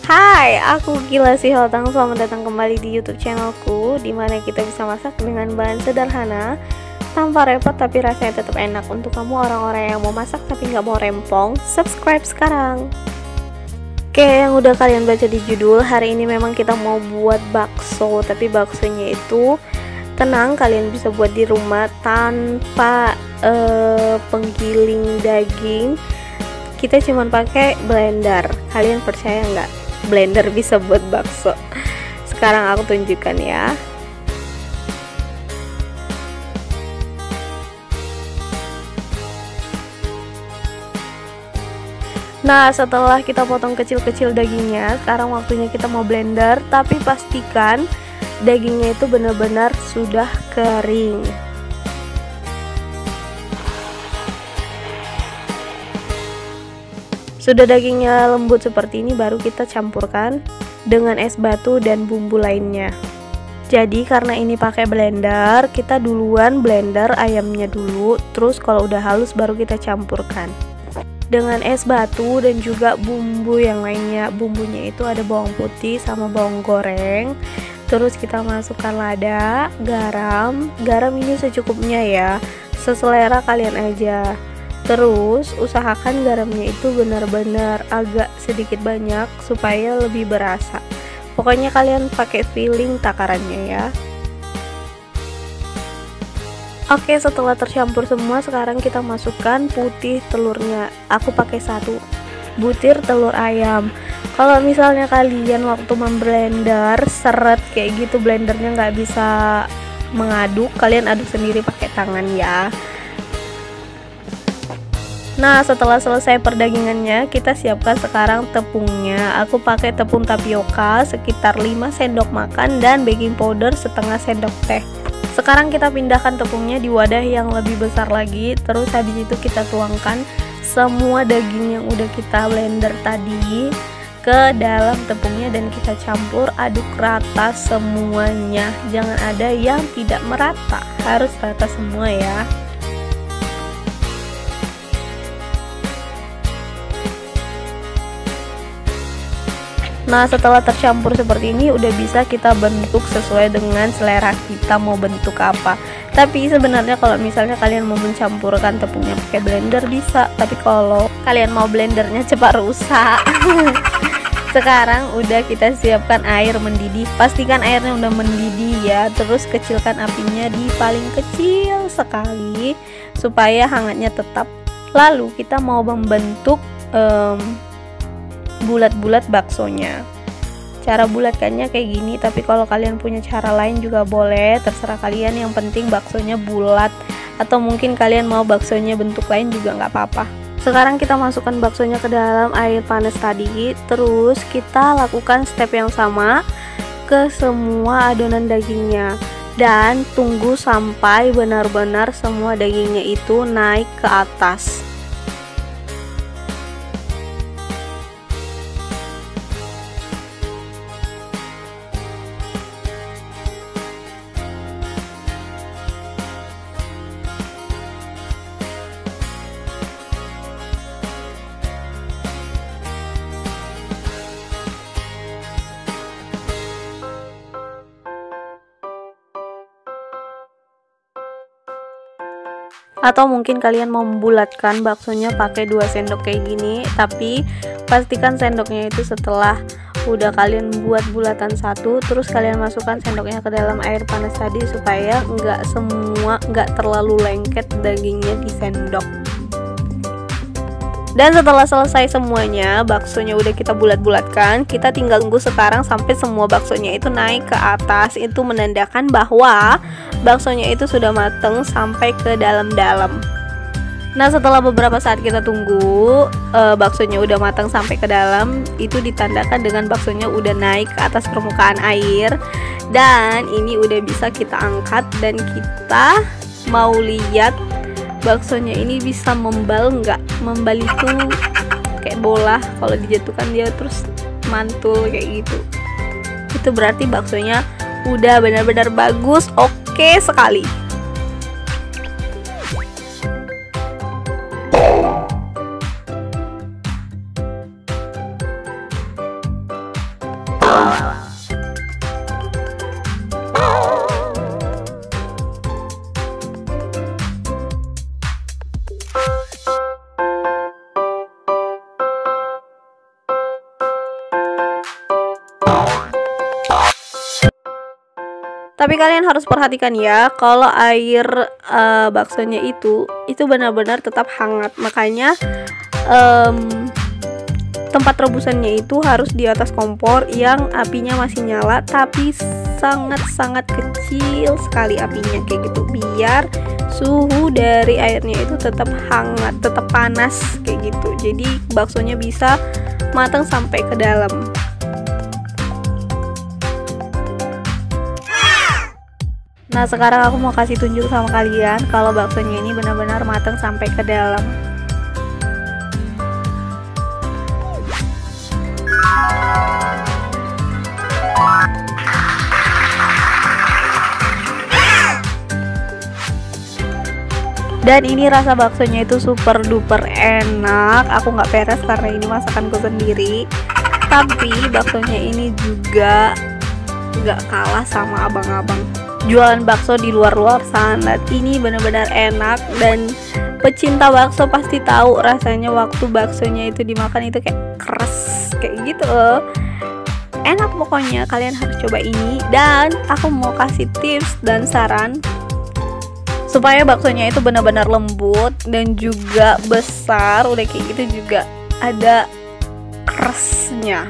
Hai, aku Gila Sihotang. Selamat datang kembali di YouTube channelku, dimana kita bisa masak dengan bahan sederhana, tanpa repot tapi rasanya tetap enak. Untuk kamu orang-orang yang mau masak tapi nggak mau rempong, subscribe sekarang. Oke, yang udah kalian baca di judul, hari ini memang kita mau buat bakso. Tapi baksonya itu tenang, kalian bisa buat di rumah tanpa penggiling daging. Kita cuman pakai blender. Kalian percaya nggak? Blender bisa buat bakso. Sekarang aku tunjukkan ya. Nah, setelah kita potong kecil-kecil dagingnya, sekarang waktunya kita mau blender. Tapi pastikan dagingnya itu benar-benar sudah kering. Sudah dagingnya lembut seperti ini, baru kita campurkan dengan es batu dan bumbu lainnya. Jadi karena ini pakai blender, kita duluan blender ayamnya dulu, terus kalau udah halus baru kita campurkan dengan es batu dan juga bumbu yang lainnya. Bumbunya itu ada bawang putih sama bawang goreng. Terus kita masukkan lada, garam ini secukupnya ya, seselera kalian aja. Terus usahakan garamnya itu benar-benar agak sedikit banyak supaya lebih berasa. Pokoknya kalian pakai feeling takarannya ya. Oke, setelah tercampur semua, sekarang kita masukkan putih telurnya. Aku pakai 1 butir telur ayam. Kalau misalnya kalian waktu memblender seret kayak gitu, blendernya nggak bisa mengaduk, kalian aduk sendiri pakai tangan ya. Nah, setelah selesai perdagingannya, kita siapkan sekarang tepungnya. Aku pakai tepung tapioka sekitar 5 sendok makan dan baking powder setengah sendok teh. Sekarang kita pindahkan tepungnya di wadah yang lebih besar lagi. Terus habis itu kita tuangkan semua daging yang udah kita blender tadi ke dalam tepungnya dan kita campur aduk rata semuanya. Jangan ada yang tidak merata, harus rata semua ya. Nah, setelah tercampur seperti ini, udah bisa kita bentuk sesuai dengan selera kita mau bentuk apa. Tapi sebenarnya kalau misalnya kalian mau mencampurkan tepungnya pakai blender bisa, tapi kalau kalian mau blendernya cepat rusak. Sekarang udah kita siapkan air mendidih. Pastikan airnya udah mendidih ya. Terus kecilkan apinya di paling kecil sekali supaya hangatnya tetap. Lalu kita mau membentuk bulat-bulat baksonya. Cara bulatkannya kayak gini, tapi kalau kalian punya cara lain juga boleh, terserah kalian. Yang penting baksonya bulat, atau mungkin kalian mau baksonya bentuk lain juga nggak apa-apa. Sekarang kita masukkan baksonya ke dalam air panas tadi. Terus kita lakukan step yang sama ke semua adonan dagingnya, dan tunggu sampai benar-benar semua dagingnya itu naik ke atas. Atau mungkin kalian mau membulatkan baksonya pakai 2 sendok kayak gini, tapi pastikan sendoknya itu setelah udah kalian buat bulatan 1, terus kalian masukkan sendoknya ke dalam air panas tadi supaya nggak terlalu lengket dagingnya di sendok. Dan setelah selesai semuanya, baksonya udah kita bulat-bulatkan, kita tinggal tunggu sekarang sampai semua baksonya itu naik ke atas. Itu menandakan bahwa baksonya itu sudah mateng sampai ke dalam-dalam. Nah, setelah beberapa saat kita tunggu, baksonya udah matang sampai ke dalam. Itu ditandakan dengan baksonya udah naik ke atas permukaan air. Dan ini udah bisa kita angkat dan kita mau lihat baksonya ini bisa membal nggak. Membal itu kayak bola, kalau dijatuhkan dia terus mantul kayak gitu. Itu berarti baksonya udah benar-benar bagus, oke sekali. Tapi kalian harus perhatikan ya, kalau air baksonya itu benar-benar tetap hangat. Makanya tempat rebusannya itu harus di atas kompor yang apinya masih nyala, tapi sangat-sangat kecil sekali apinya kayak gitu, biar suhu dari airnya itu tetap hangat, tetap panas kayak gitu. Jadi baksonya bisa matang sampai ke dalam. Nah, sekarang aku mau kasih tunjuk sama kalian kalau baksonya ini benar-benar matang sampai ke dalam. Dan ini rasa baksonya itu super duper enak. Aku nggak peres karena ini masakanku sendiri. Tapi baksonya ini juga nggak kalah sama abang-abang jualan bakso di luar sana. Ini benar-benar enak, dan pecinta bakso pasti tahu rasanya waktu baksonya itu dimakan itu kayak keras kayak gitu loh. Enak pokoknya, kalian harus coba ini. Dan aku mau kasih tips dan saran supaya baksonya itu benar-benar lembut dan juga besar. Udah kayak gitu juga ada kerasnya.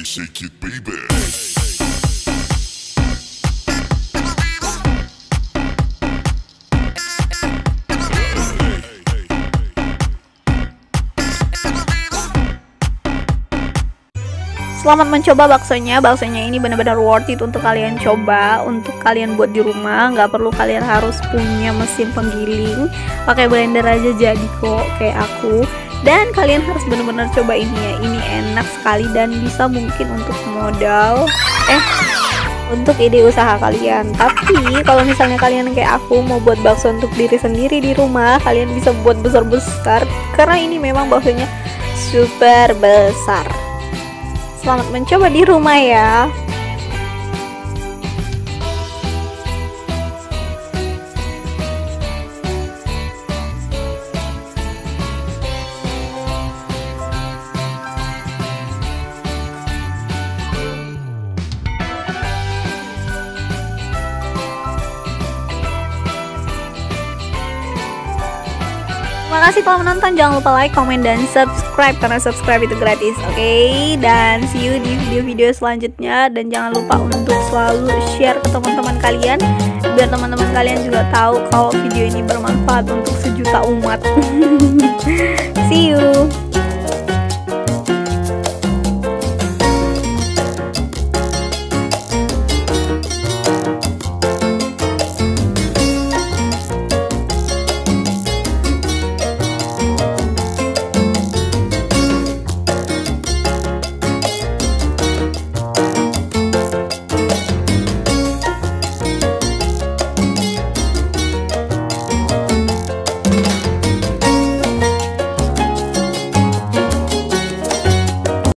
Shake it, baby. Selamat mencoba baksonya. Baksonya ini benar-benar worth it untuk kalian coba, untuk kalian buat di rumah. Nggak perlu kalian harus punya mesin penggiling, pakai blender aja jadi kok kayak aku. Dan kalian harus benar-benar coba ini ya. Ini enak sekali dan bisa mungkin untuk modal untuk ide usaha kalian. Tapi kalau misalnya kalian kayak aku mau buat bakso untuk diri sendiri di rumah, kalian bisa buat besar-besar karena ini memang baksonya super besar. Selamat mencoba di rumah ya. Terima kasih telah menonton. Jangan lupa like, comment, dan subscribe karena subscribe itu gratis. Oke, dan see you di video-video selanjutnya. Dan jangan lupa untuk selalu share ke teman-teman kalian biar teman-teman kalian juga tahu kalau video ini bermanfaat untuk sejuta umat. See you.